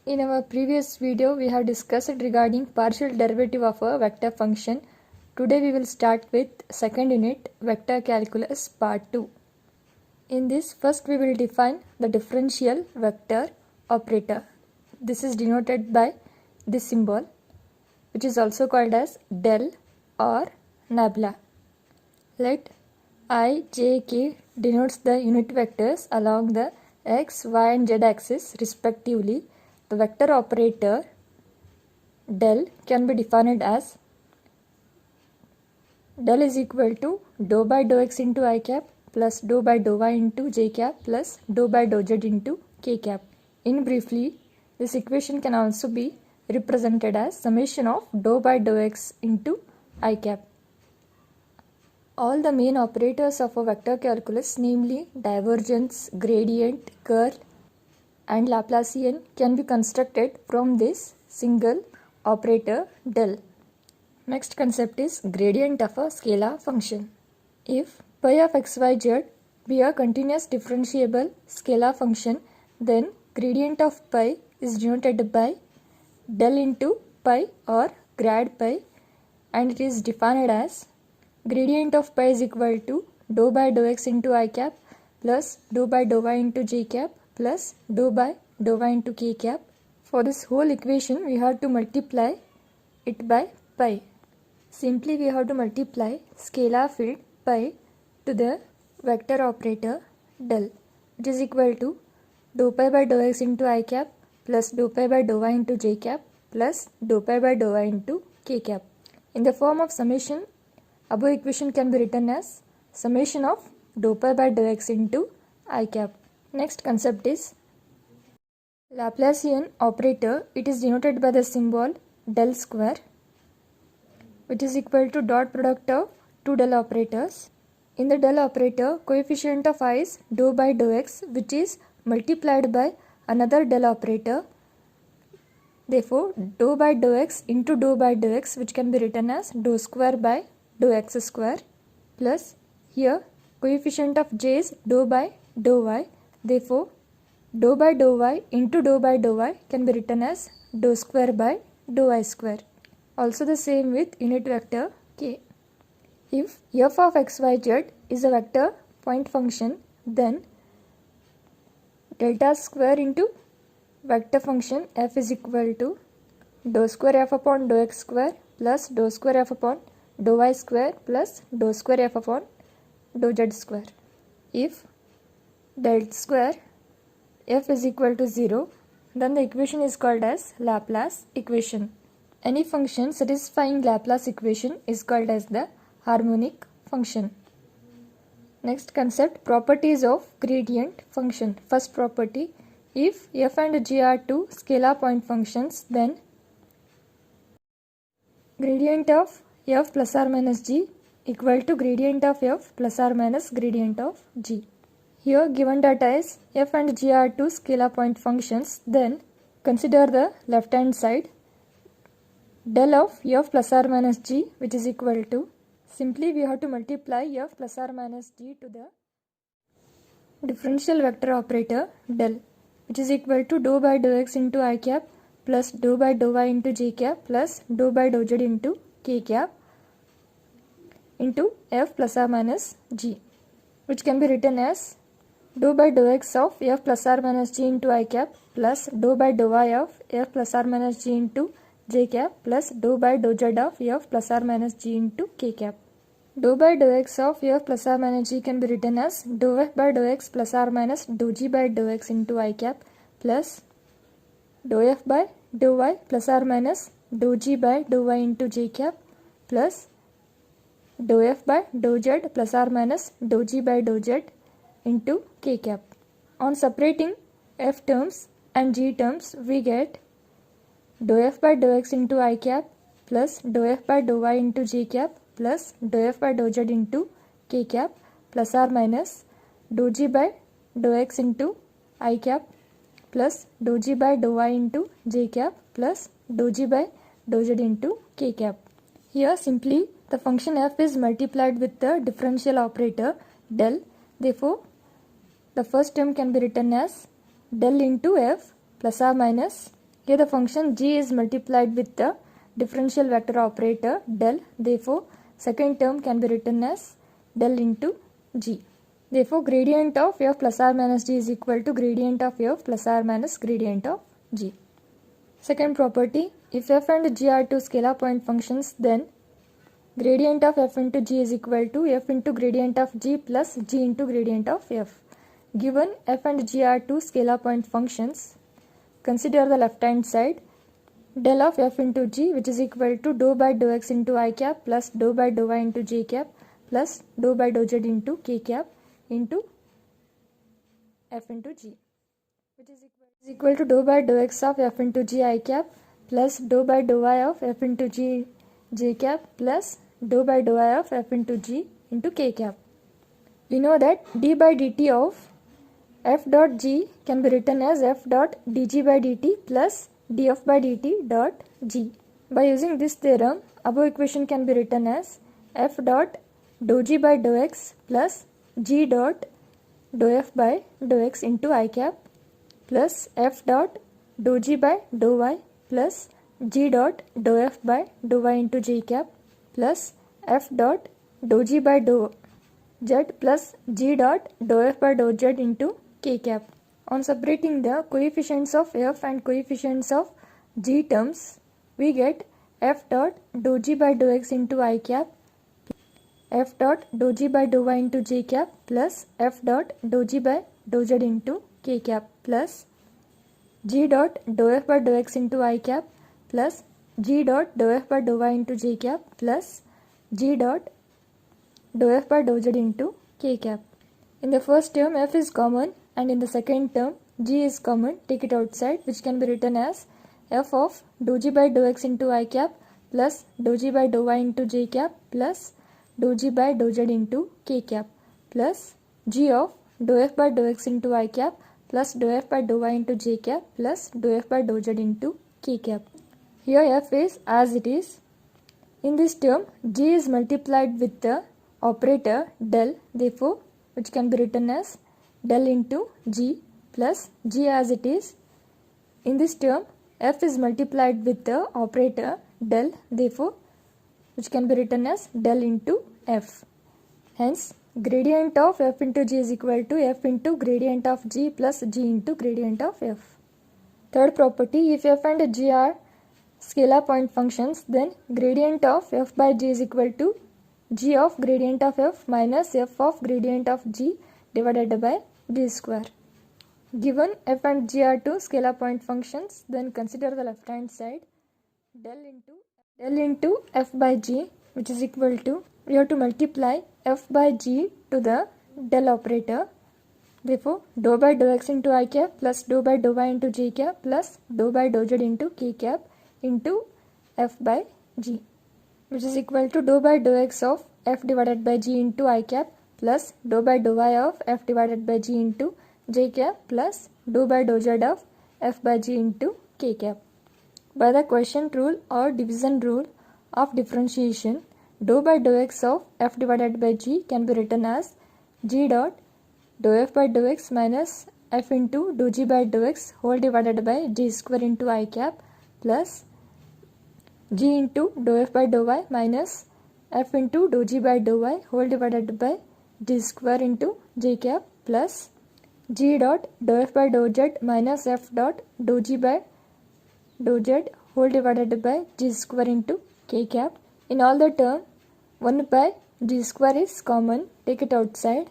In our previous video, we have discussed regarding partial derivative of a vector function. Today we will start with second unit, vector calculus part 2. In this, first we will define the differential vector operator. This is denoted by this symbol, which is also called as del or nabla. Let I, j, k denotes the unit vectors along the x, y and z axis respectively. The vector operator del can be defined as del is equal to dou by dou x into I cap plus dou by dou y into j cap plus dou by dou z into k cap. In briefly, this equation can also be represented as summation of dou by dou x into I cap. All the main operators of a vector calculus, namely divergence, gradient, curl and Laplacian, can be constructed from this single operator del. Next concept is gradient of a scalar function. If pi of xyz be a continuous differentiable scalar function, then gradient of pi is denoted by del into pi or grad pi, and it is defined as gradient of pi is equal to dou by dou x into I cap plus dou by dou y into j cap plus dou by dou y into k cap. For this whole equation, we have to multiply it by pi. Simply we have to multiply scalar field pi to the vector operator del, which is equal to dou pi by dou x into I cap plus dou pi by dou y into j cap plus dou pi by dou y into k cap. In the form of summation, above equation can be written as summation of dou pi by dou x into I cap. Next concept is Laplacian operator. It is denoted by the symbol del square, which is equal to dot product of two del operators. In the del operator, coefficient of I is dou by dou x, which is multiplied by another del operator. Therefore, dou by dou x into dou by dou x, which can be written as dou square by dou x square, plus here coefficient of j is dou by dou y. Therefore, dou by dou y into dou by dou y can be written as dou square by dou y square. Also the same with unit vector k. If f of xyz is a vector point function, then delta square into vector function f is equal to dou square f upon dou x square plus dou square f upon dou y square plus dou square f upon dou z square. If del square f is equal to 0, then the equation is called as Laplace equation. Any function satisfying Laplace equation is called as the harmonic function. Next concept, properties of gradient function. First property, if f and g are two scalar point functions, then gradient of f plus or minus g equal to gradient of f plus or minus gradient of g. Here given data is f and g are two scalar point functions, then consider the left hand side del of f plus or minus g, which is equal to, simply we have to multiply f plus or minus g to the differential vector operator del, which is equal to dou by dou x into I cap plus dou by dou y into j cap plus dou by dou z into k cap into f plus or minus g, which can be written as dou by dou x of f plus or minus g into I cap plus dou by dou y of f plus or minus g into j cap plus dou by dou z of f plus or minus g into k cap. Dou by dou x of f plus or minus g can be written as dou f by dou x plus or minus dou g by dou x into I cap plus dou f by dou y plus or minus dou g by dou y into j cap plus dou f by dou z plus or minus dou g by dou z into k cap. On separating f terms and g terms, we get dou f by dou x into I cap plus dou f by dou y into j cap plus dou f by dou z into k cap plus or minus dou g by dou x into I cap plus dou g by dou y into j cap plus dou g by dou z into k cap. Here simply the function f is multiplied with the differential operator del. Therefore, the first term can be written as del into f plus or minus Here the function g is multiplied with the differential vector operator del. Therefore, second term can be written as del into g. Therefore, gradient of f plus r minus g is equal to gradient of f plus r minus gradient of g. Second property, if f and g are two scalar point functions, then gradient of f into g is equal to f into gradient of g plus g into gradient of f. Given f and g are two scalar point functions, consider the left hand side. Del of f into g, which is equal to dou by dou x into I cap plus dou by dou y into j cap plus dou by dou z into k cap into f into g, which is equal to dou by dou x of f into g I cap plus dou by dou y of f into g j cap plus dou by dou y of f into g into k cap. We know that d by dt of f dot g can be written as f dot dg by dt plus df by dt dot g. By using this theorem, above equation can be written as f dot dou g by dou x plus g dot dou f by dou x into I cap plus f dot dou g by dou y plus g dot dou f by dou y into j cap plus f dot dou g by dou z plus g dot dou f by dou z into k cap. On separating the coefficients of f and coefficients of g terms, we get f dot dou g by dou x into I cap, f dot dou g by dou y into j cap plus f dot dou g by dou z into k cap plus g dot dou f by dou x into I cap plus g dot dou f by dou y into j cap plus g dot dou f by dou z into k cap. In the first term, f is common, and in the second term, g is common. Take it outside, which can be written as f of dou g by dou x into I cap plus dou g by dou y into j cap plus dou g by dou z into k cap plus g of dou f by dou x into I cap plus dou f by dou y into j cap plus dou f by dou z into k cap. Here f is as it is. In this term, g is multiplied with the operator del. Therefore, which can be written as del into g plus g as it is. In this term, f is multiplied with the operator del. Therefore, which can be written as del into f. Hence, gradient of f into g is equal to f into gradient of g plus g into gradient of f. Third property, if f and g are scalar point functions, then gradient of f by g is equal to g of gradient of f minus f of gradient of g divided by g square. Given f and g are two scalar point functions, then consider the left hand side. Del into f by g, which is equal to, we have to multiply f by g to the del operator. Therefore, dou by dou x into I cap plus dou by dou y into j cap plus dou by dou z into k cap into f by g, which is equal to dou by dou x of f divided by g into I cap plus dou by dou y of f divided by g into j cap plus dou by dou z of f by g into k cap. By the quotient rule or division rule of differentiation, dou by dou x of f divided by g can be written as g dot dou f by dou x minus f into dou g by dou x whole divided by g square into I cap plus g into dou f by dou y minus f into dou g by dou y whole divided by g square into j cap plus g dot dou f by dou z minus f dot dou g by dou z whole divided by g square into k cap. In all the term, 1 by g square is common. Take it outside.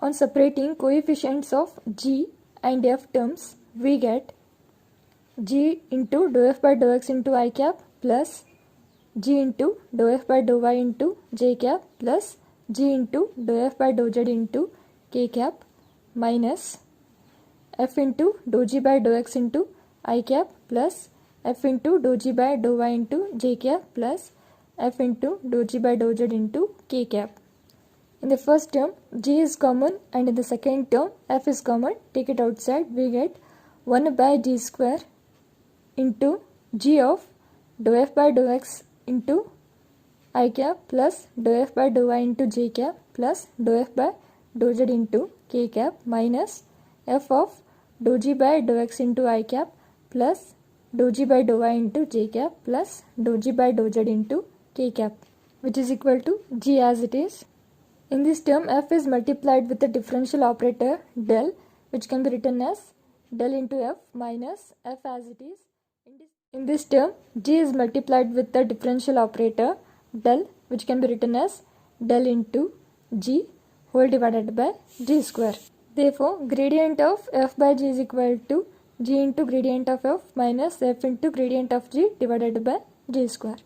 On separating coefficients of g and f terms, we get g into dou f by dou x into I cap plus g into dou f by dou y into j cap plus g into dou f by dou z into k cap minus f into dou g by dou x into I cap plus f into dou g by dou y into j cap plus f into dou g by dou z into k cap. In the first term, g is common, and in the second term, f is common. Take it outside, we get 1 by g square into g of dou f by dou x into I cap plus dou f by dou y into j cap plus dou f by dou z into k cap minus f of dou g by dou x into I cap plus dou g by dou y into j cap plus dou g by dou z into k cap, which is equal to g as it is. In this term, f is multiplied with the differential operator del, which can be written as del into f minus f as it is. In this term, g is multiplied with the differential operator del, which can be written as del into g whole divided by g square. Therefore, gradient of f by g is equal to g into gradient of f minus f into gradient of g divided by g square.